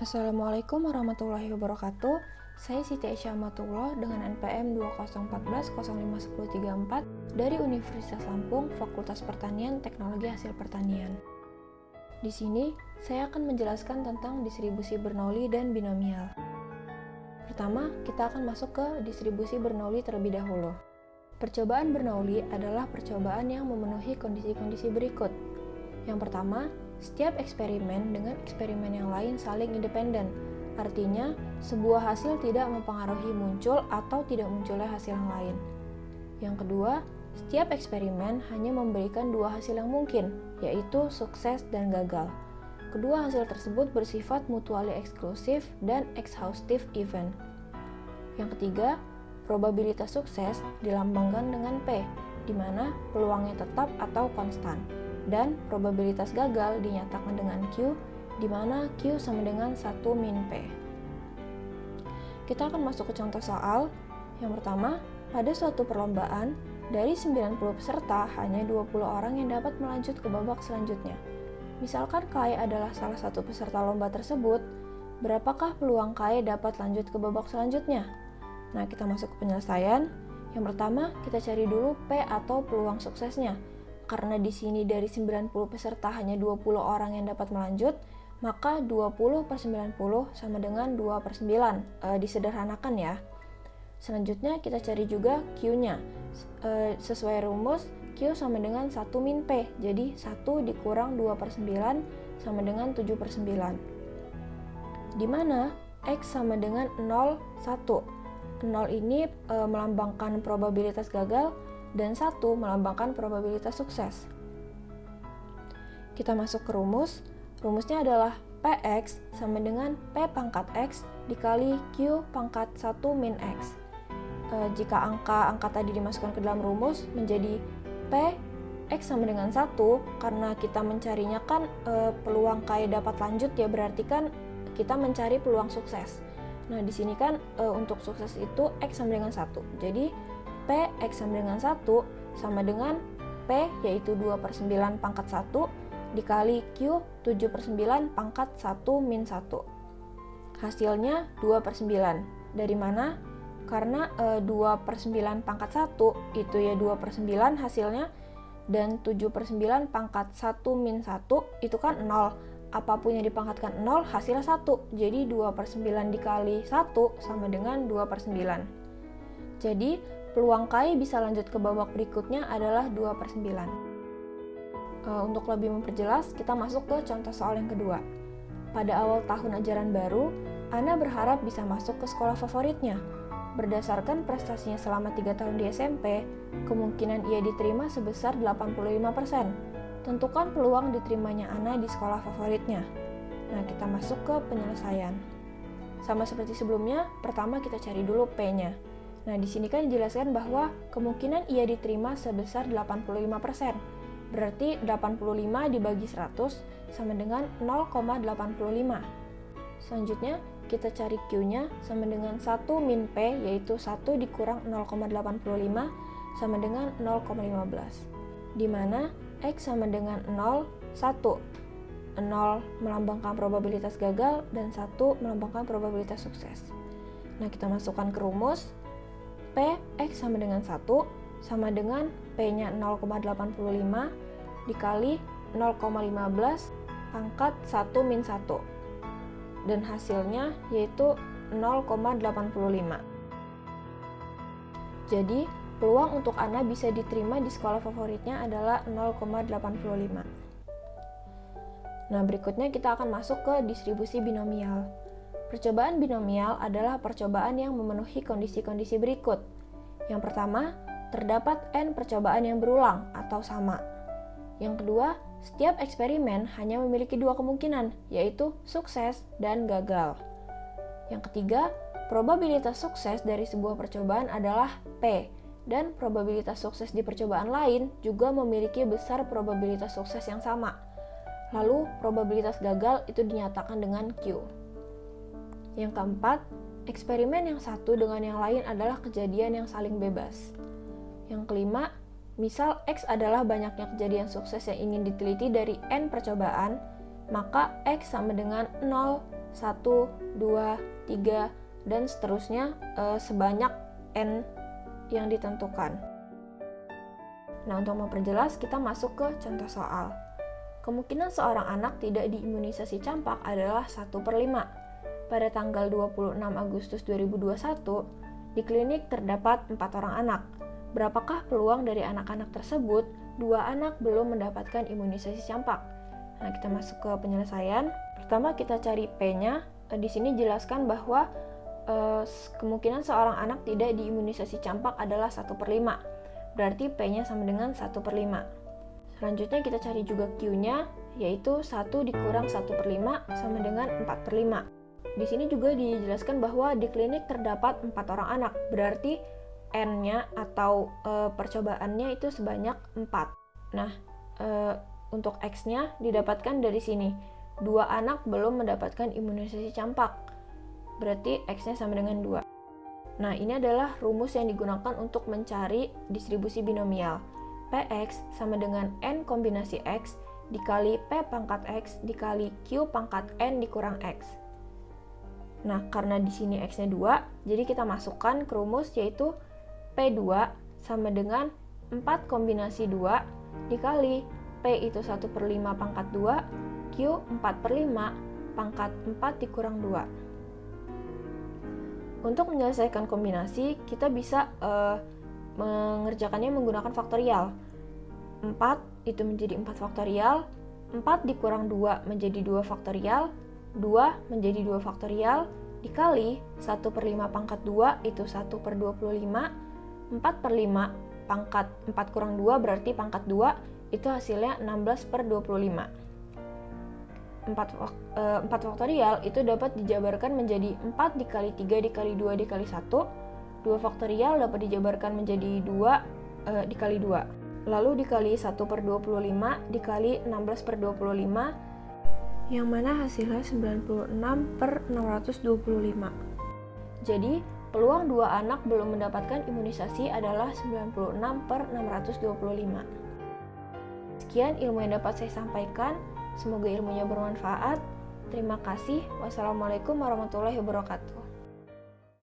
Assalamualaikum warahmatullahi wabarakatuh. Saya Siti Aisyah Amatullah dengan NPM 2014-051034 dari Universitas Lampung, Fakultas Pertanian Teknologi Hasil Pertanian. Di sini, saya akan menjelaskan tentang distribusi Bernoulli dan binomial. Pertama, kita akan masuk ke distribusi Bernoulli terlebih dahulu. Percobaan Bernoulli adalah percobaan yang memenuhi kondisi-kondisi berikut. Yang pertama, setiap eksperimen dengan eksperimen yang lain saling independen. Artinya, sebuah hasil tidak mempengaruhi muncul atau tidak munculnya hasil yang lain. Yang kedua, setiap eksperimen hanya memberikan dua hasil yang mungkin, yaitu sukses dan gagal. Kedua hasil tersebut bersifat mutually eksklusif dan exhaustive event. Yang ketiga, probabilitas sukses dilambangkan dengan P, di mana peluangnya tetap atau konstan. Dan probabilitas gagal dinyatakan dengan Q, di mana Q sama dengan 1 min P. Kita akan masuk ke contoh soal. Yang pertama, pada suatu perlombaan, dari 90 peserta, hanya 20 orang yang dapat melanjut ke babak selanjutnya. Misalkan KAE adalah salah satu peserta lomba tersebut, berapakah peluang KAE dapat lanjut ke babak selanjutnya? Nah, kita masuk ke penyelesaian. Yang pertama, kita cari dulu P atau peluang suksesnya. Karena di sini dari 90 peserta hanya 20 orang yang dapat melanjut, maka 20 per 90 sama dengan 2 per 9. Disederhanakan ya. Selanjutnya kita cari juga Q-nya. Sesuai rumus, Q sama dengan 1 min P. Jadi 1 dikurang 2 per 9 sama dengan 7 per 9. Di mana X sama dengan 0, 1. 0 ini melambangkan probabilitas gagal, dan 1 melambangkan probabilitas sukses. Kita masuk ke rumus. Rumusnya adalah Px sama dengan P pangkat X dikali Q pangkat 1 min X. Jika angka tadi dimasukkan ke dalam rumus menjadi P X sama dengan 1, karena kita mencarinya kan peluang KAE dapat lanjut ya, berarti kan kita mencari peluang sukses. Nah, di sini kan untuk sukses itu X sama dengan 1. Jadi P X sama dengan 1 sama dengan P yaitu 2 per 9 pangkat 1 dikali Q 7 per 9 pangkat 1 min 1. Hasilnya 2 per 9. Dari mana? Karena 2 per 9 pangkat 1 itu ya 2 per 9 hasilnya, dan 7 per 9 pangkat 1 min 1 itu kan 0. Apapun yang dipangkatkan 0 hasilnya 1. Jadi 2 per 9 dikali 1 sama dengan 2 per 9. Jadi peluang KAE bisa lanjut ke babak berikutnya adalah 2 per 9. Untuk lebih memperjelas, kita masuk ke contoh soal yang kedua. Pada awal tahun ajaran baru, Ana berharap bisa masuk ke sekolah favoritnya. Berdasarkan prestasinya selama 3 tahun di SMP, kemungkinan ia diterima sebesar 85%. Tentukan peluang diterimanya Ana di sekolah favoritnya. Nah, kita masuk ke penyelesaian. Sama seperti sebelumnya, pertama kita cari dulu P-nya. Nah, di sini kan dijelaskan bahwa kemungkinan ia diterima sebesar 85%. Berarti 85 dibagi 100 sama dengan 0,85. Selanjutnya, kita cari Q-nya sama dengan 1 min P, yaitu 1 dikurang 0,85 sama dengan 0,15. Di mana X sama dengan 0, 1. 0 melambangkan probabilitas gagal dan 1 melambangkan probabilitas sukses. Nah, kita masukkan ke rumus. P X sama dengan 1 sama dengan P-nya 0,85 dikali 0,15 pangkat 1 min 1. Dan hasilnya yaitu 0,85. Jadi, peluang untuk Ana bisa diterima di sekolah favoritnya adalah 0,85. Nah, berikutnya kita akan masuk ke distribusi binomial. Percobaan binomial adalah percobaan yang memenuhi kondisi-kondisi berikut. Yang pertama, terdapat N percobaan yang berulang atau sama. Yang kedua, setiap eksperimen hanya memiliki dua kemungkinan, yaitu sukses dan gagal. Yang ketiga, probabilitas sukses dari sebuah percobaan adalah P, dan probabilitas sukses di percobaan lain juga memiliki besar probabilitas sukses yang sama. Lalu, probabilitas gagal itu dinyatakan dengan Q. Yang keempat, eksperimen yang satu dengan yang lain adalah kejadian yang saling bebas. Yang kelima, misal X adalah banyaknya kejadian sukses yang ingin diteliti dari N percobaan, maka X sama dengan 0, 1, 2, 3, dan seterusnya sebanyak N yang ditentukan. Nah, untuk memperjelas, kita masuk ke contoh soal. Kemungkinan seorang anak tidak diimunisasi campak adalah 1/5. Pada tanggal 26 Agustus 2021, di klinik terdapat 4 orang anak. Berapakah peluang dari anak-anak tersebut 2 anak belum mendapatkan imunisasi campak? Nah, kita masuk ke penyelesaian. Pertama, kita cari P-nya. Di sini jelaskan bahwa kemungkinan seorang anak tidak diimunisasi campak adalah 1/5. Berarti P-nya sama dengan 1/5. Selanjutnya kita cari juga Q-nya, yaitu 1 dikurang 1/5 sama dengan 4/5. Di sini juga dijelaskan bahwa di klinik terdapat 4 orang anak, berarti N-nya atau percobaannya itu sebanyak 4. Nah, untuk X-nya didapatkan dari sini. 2 anak belum mendapatkan imunisasi campak, berarti X-nya sama dengan 2. Nah, ini adalah rumus yang digunakan untuk mencari distribusi binomial. Px sama dengan N kombinasi X dikali P pangkat X dikali Q pangkat N dikurang X. Nah, karena di sini X-nya 2, jadi kita masukkan ke rumus, yaitu P2 sama dengan 4 kombinasi 2 dikali P itu 1/5 pangkat 2, Q 4/5 pangkat 4 dikurang 2. Untuk menyelesaikan kombinasi, kita bisa mengerjakannya menggunakan faktorial. 4 itu menjadi 4 faktorial, 4 dikurang 2 menjadi 2 faktorial, 2 menjadi 2 faktorial, dikali 1/5 pangkat 2 itu 1/25, 4/5 pangkat 4 kurang 2 berarti pangkat 2, itu hasilnya 16/25. 4 faktorial itu dapat dijabarkan menjadi 4 dikali 3 dikali 2 dikali 1. 2 faktorial dapat dijabarkan menjadi 2 dikali 2. Lalu dikali 1/25 dikali 16/25, yang mana hasilnya 96/625. Jadi, peluang 2 anak belum mendapatkan imunisasi adalah 96/625. Sekian ilmu yang dapat saya sampaikan. Semoga ilmunya bermanfaat. Terima kasih. Wassalamualaikum warahmatullahi wabarakatuh.